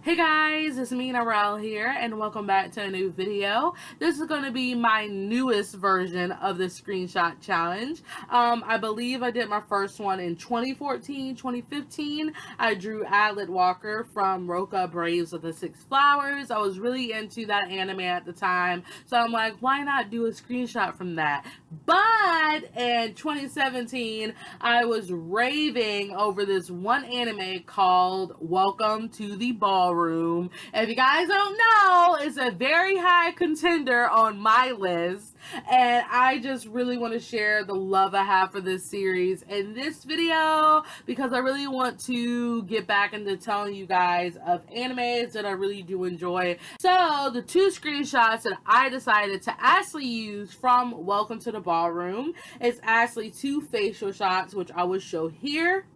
Hey guys, it's me Narelle here and welcome back to a new video. This is going to be my newest version of the screenshot challenge. I believe I did my first one in 2014, 2015. I drew Adlet Walker from Roca Braves of the Six Flowers. I was really into that anime at the time, so I'm like, why not do a screenshot from that? But in 2017, I was raving over this one anime called Welcome to the Ballroom. If you guys don't know, it's a very high contender on my list, and I just really want to share the love I have for this series in this video because I really want to get back into telling you guys of animes that I really do enjoy. So the two screenshots that I decided to actually use from Welcome to the Ballroom is actually two facial shots, which I will show here.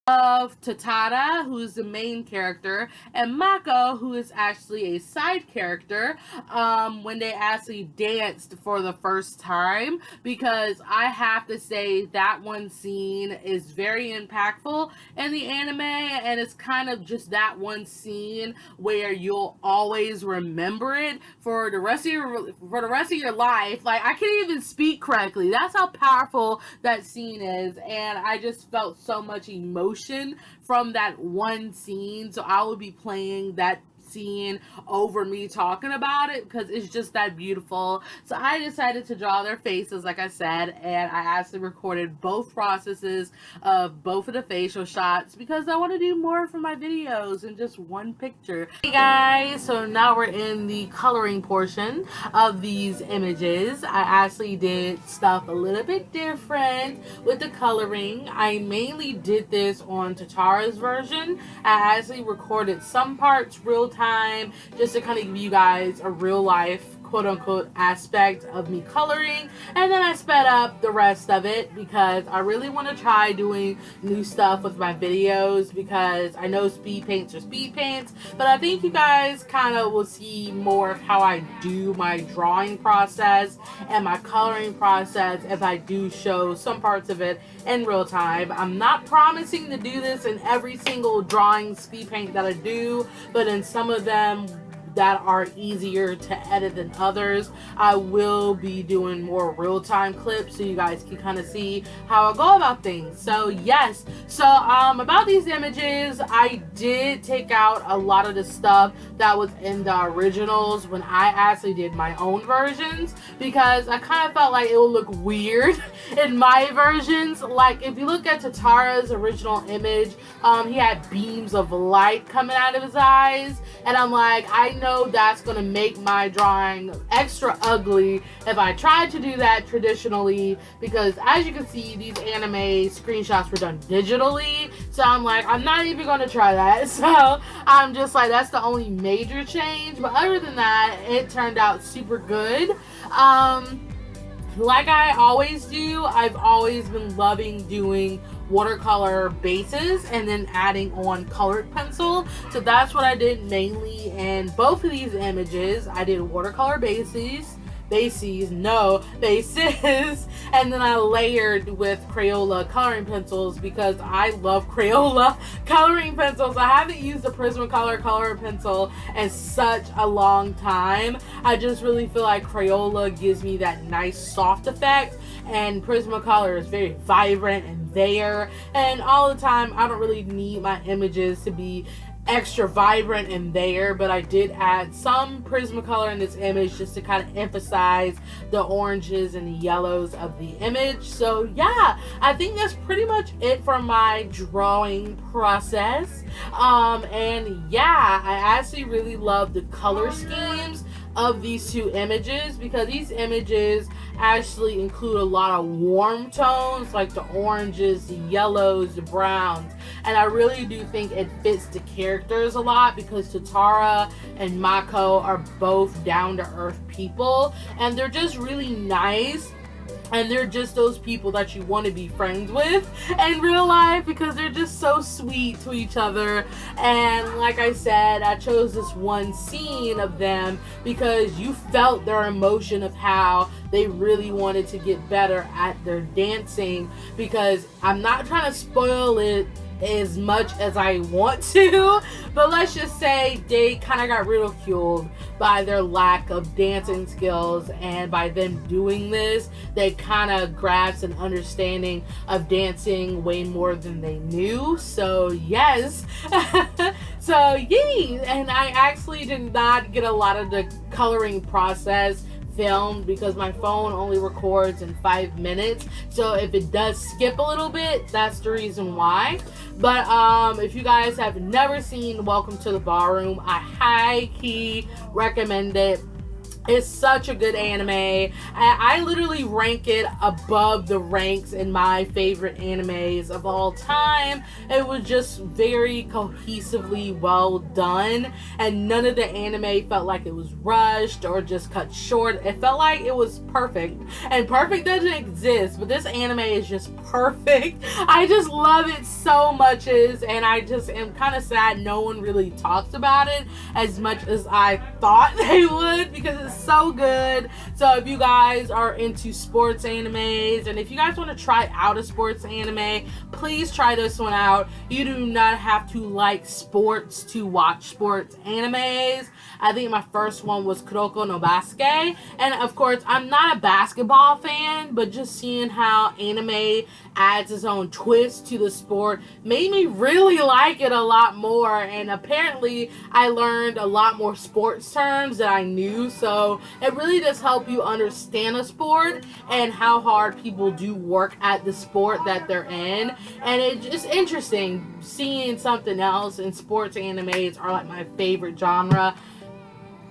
Of Tatara, who is the main character, and Mako, who is actually a side character, when they actually danced for the first time, because I have to say that one scene is very impactful in the anime, and it's kind of just that one scene where you'll always remember it for the rest of your life. Like, I can't even speak correctly. That's how powerful that scene is, and I just felt so much emotion from that one scene, so I will be playing that scene over me talking about it because it's just that beautiful. So I decided to draw their faces, like I said, and I actually recorded both processes of both of the facial shots because I want to do more for my videos than just one picture. Hey guys, so now we're in the coloring portion of these images. I actually did stuff a little bit different with the coloring. I mainly did this on Tatara's version. I actually recorded some parts real time just to kind of give you guys a real life quote-unquote aspect of me coloring, and then I sped up the rest of it because I really want to try doing new stuff with my videos, because I know speed paints are speed paints, but I think you guys kind of will see more of how I do my drawing process and my coloring process if I do show some parts of it in real time. I'm not promising to do this in every single drawing speed paint that I do, but in some of them that are easier to edit than others, I will be doing more real-time clips so you guys can kind of see how I go about things. So yes, so about these images, I did take out a lot of the stuff that was in the originals when I actually did my own versions, because I kind of felt like it would look weird in my versions. Like, if you look at Tatara's original image, he had beams of light coming out of his eyes, and I'm like, I know that's gonna make my drawing extra ugly if I tried to do that traditionally, because as you can see, these anime screenshots were done digitally, so I'm like, I'm not even gonna try that. So I'm just like, that's the only major change, but other than that, it turned out super good. Like I always do, I've always been loving doing watercolor bases and then adding on colored pencil. So that's what I did mainly in both of these images. I did watercolor bases, and then I layered with Crayola coloring pencils because I love Crayola coloring pencils. I haven't used a Prismacolor coloring pencil in such a long time. I just really feel like Crayola gives me that nice soft effect, and Prismacolor is very vibrant and there, and all the time I don't really need my images to be extra vibrant and there, but I did add some Prismacolor in this image just to kind of emphasize the oranges and the yellows of the image. So yeah, I think that's pretty much it for my drawing process. And yeah, I actually really love the color schemes of these two images because these images actually include a lot of warm tones like the oranges, the yellows, the browns, and I really do think it fits the characters a lot because Tatara and Mako are both down-to-earth people, and they're just really nice and they're just those people that you want to be friends with in real life because they're just so sweet to each other. And like I said, I chose this one scene of them because you felt their emotion of how they really wanted to get better at their dancing, because I'm not trying to spoil it as much as I want to, but let's just say they kind of got ridiculed by their lack of dancing skills, and by them doing this, they kind of grasped an understanding of dancing way more than they knew. So yes. So yay! And I actually did not get a lot of the coloring process filmed because my phone only records in 5 minutes, so if it does skip a little bit, that's the reason why. But if you guys have never seen Welcome to the Ballroom, I high key recommend it. It's such a good anime. I literally rank it above the ranks in my favorite animes of all time. It was just very cohesively well done, and none of the anime felt like it was rushed or just cut short. It felt like it was perfect, and perfect doesn't exist, but this anime is just perfect. I just love it so much, and I just am kind of sad no one really talks about it as much as I thought they would, because it's so good. So if you guys are into sports animes, and if you guys want to try out a sports anime, please try this one out. You do not have to like sports to watch sports animes. I think my first one was Kuroko no Basuke, and of course I'm not a basketball fan, but just seeing how anime adds its own twist to the sport made me really like it a lot more. And apparently I learned a lot more sports terms that I knew, so it really does help you understand a sport and how hard people do work at the sport that they're in. And it's just interesting seeing something else, and sports animes are like my favorite genre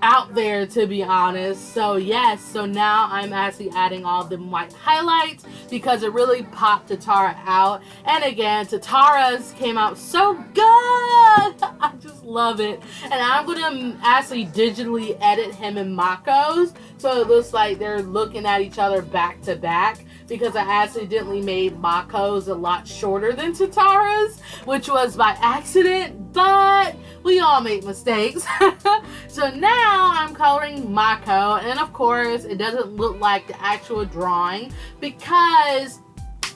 out there, to be honest. So yes, so now I'm actually adding all the white highlights because it really popped Tatara out. And again, Tatara's came out so good. I just love it. And I'm gonna actually digitally edit him and Mako's so it looks like they're looking at each other back to back, because I accidentally made Mako's a lot shorter than Tatara's, which was by accident, but we all make mistakes. So now I'm coloring Mako, and of course it doesn't look like the actual drawing because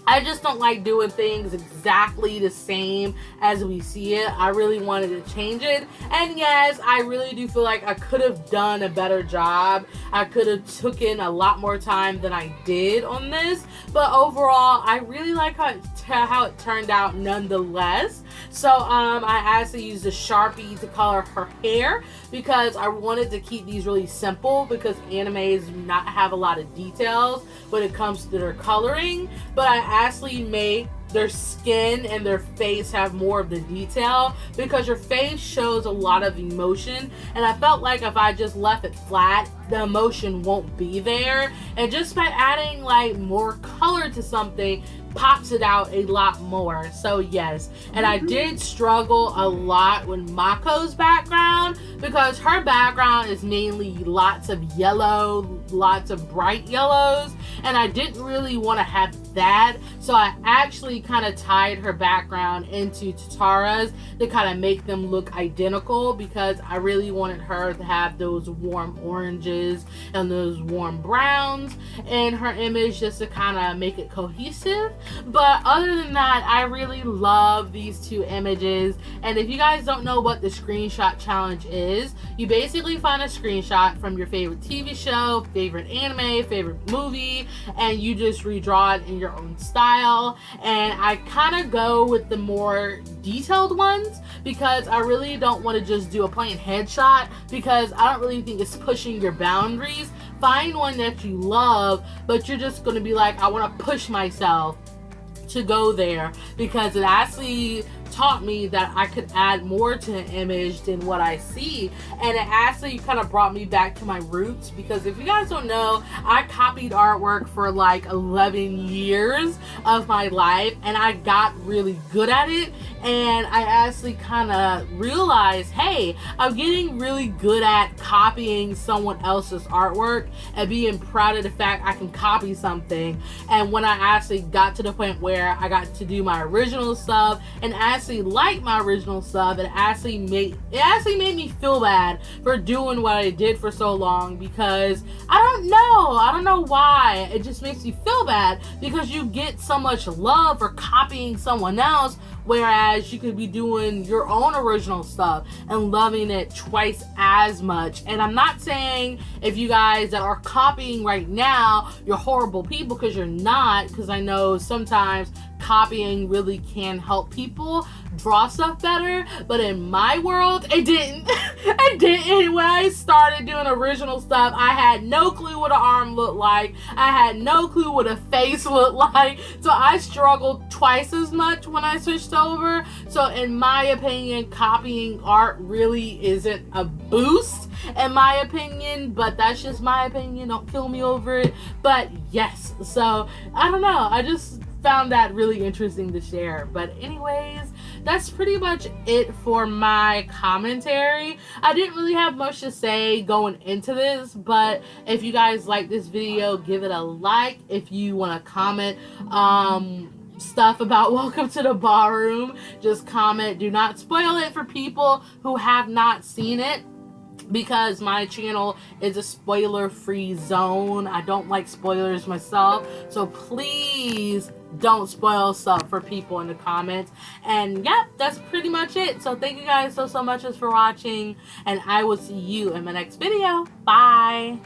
I just don't like doing things exactly the same as we see it. I really wanted to change it. And yes, I really do feel like I could have done a better job. I could have taken a lot more time than I did on this. But overall, I really like how it turned out nonetheless. So I actually used a Sharpie to color her hair because I wanted to keep these really simple, because animes do not have a lot of details when it comes to their coloring. But I actually made their skin and their face have more of the detail, because your face shows a lot of emotion, and I felt like if I just left it flat, the emotion won't be there. And just by adding like more color to something pops it out a lot more. So yes, and I did struggle a lot with Mako's background because her background is mainly lots of yellow, lots of bright yellows, and I didn't really want to have that, so I actually kind of tied her background into Tatara's to kind of make them look identical, because I really wanted her to have those warm oranges and those warm browns in her image, just to kind of make it cohesive. But other than that, I really love these two images. And if you guys don't know what the screenshot challenge is, you basically find a screenshot from your favorite TV show, favorite anime, favorite movie, and you just redraw it in your own style. And I kind of go with the more detailed ones because I really don't want to just do a plain headshot, because I don't really think it's pushing your boundaries. Find one that you love, but you're just going to be like, I want to push myself to go there, because it actually taught me that I could add more to an image than what I see. And it actually kind of brought me back to my roots, because if you guys don't know, I copied artwork for like 11 years of my life, and I got really good at it. and I actually kind of realized, hey, I'm getting really good at copying someone else's artwork and being proud of the fact I can copy something. And when I actually got to the point where I got to do my original stuff and actually like my original stuff, it actually made me feel bad for doing what I did for so long, because I don't know why. It just makes me feel bad because you get so much love for copying someone else, whereas you could be doing your own original stuff and loving it twice as much. And I'm not saying if you guys that are copying right now, you're horrible people, because you're not, because I know sometimes copying really can help people draw stuff better, but in my world it didn't. It didn't. When I started doing original stuff, I had no clue what an arm looked like, I had no clue what a face looked like, so I struggled twice as much when I switched over. So in my opinion, copying art really isn't a boost, in my opinion, but that's just my opinion, don't kill me over it. But yes, so I don't know, I just found that really interesting to share. But anyways, that's pretty much it for my commentary. I didn't really have much to say going into this, but if you guys like this video, give it a like. If you want to comment stuff about Welcome to the Ballroom, just comment. Do not spoil it for people who have not seen it, because my channel is a spoiler-free zone. I don't like spoilers myself, so please don't spoil stuff for people in the comments. And yep, that's pretty much it. So thank you guys so much for watching, and I will see you in my next video. Bye!